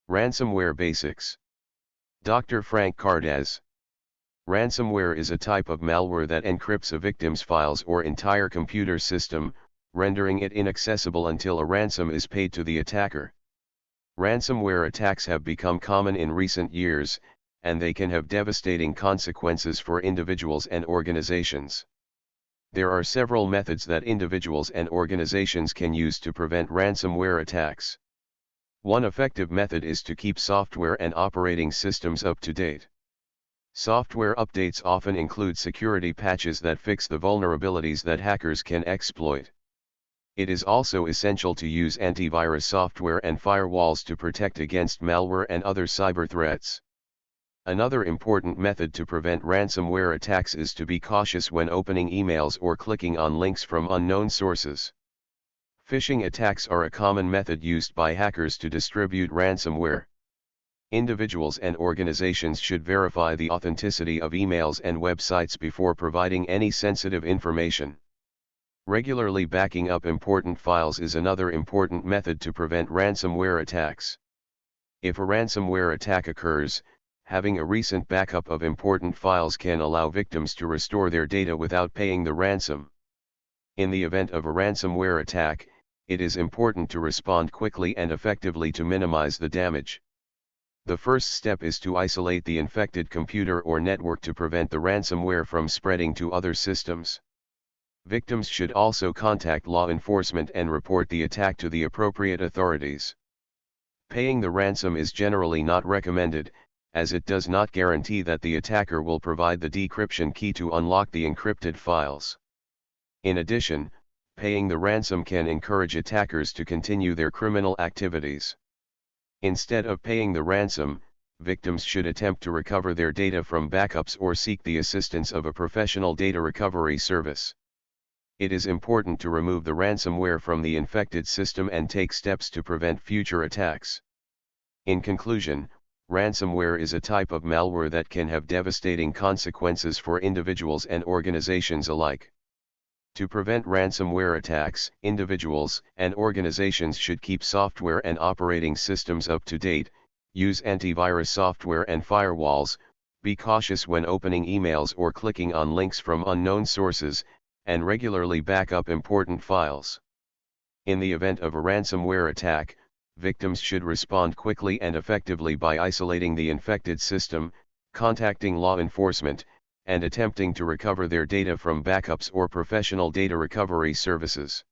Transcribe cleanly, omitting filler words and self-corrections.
Ransomware Basics. Dr. Frank Kardasz. Ransomware is a type of malware that encrypts a victim's files or entire computer system, rendering it inaccessible until a ransom is paid to the attacker. Ransomware attacks have become common in recent years, and they can have devastating consequences for individuals and organizations. There are several methods that individuals and organizations can use to prevent ransomware attacks. One effective method is to keep software and operating systems up to date. Software updates often include security patches that fix the vulnerabilities that hackers can exploit. It is also essential to use antivirus software and firewalls to protect against malware and other cyber threats. Another important method to prevent ransomware attacks is to be cautious when opening emails or clicking on links from unknown sources. Phishing attacks are a common method used by hackers to distribute ransomware. Individuals and organizations should verify the authenticity of emails and websites before providing any sensitive information. Regularly backing up important files is another important method to prevent ransomware attacks. If a ransomware attack occurs, having a recent backup of important files can allow victims to restore their data without paying the ransom. In the event of a ransomware attack, it is important to respond quickly and effectively to minimize the damage. The first step is to isolate the infected computer or network to prevent the ransomware from spreading to other systems. Victims should also contact law enforcement and report the attack to the appropriate authorities. Paying the ransom is generally not recommended, as it does not guarantee that the attacker will provide the decryption key to unlock the encrypted files. In addition, paying the ransom can encourage attackers to continue their criminal activities. Instead of paying the ransom, victims should attempt to recover their data from backups or seek the assistance of a professional data recovery service. It is important to remove the ransomware from the infected system and take steps to prevent future attacks. In conclusion, ransomware is a type of malware that can have devastating consequences for individuals and organizations alike. To prevent ransomware attacks, individuals and organizations should keep software and operating systems up to date, use antivirus software and firewalls, be cautious when opening emails or clicking on links from unknown sources, and regularly back up important files. In the event of a ransomware attack, victims should respond quickly and effectively by isolating the infected system, contacting law enforcement, and attempting to recover their data from backups or professional data recovery services.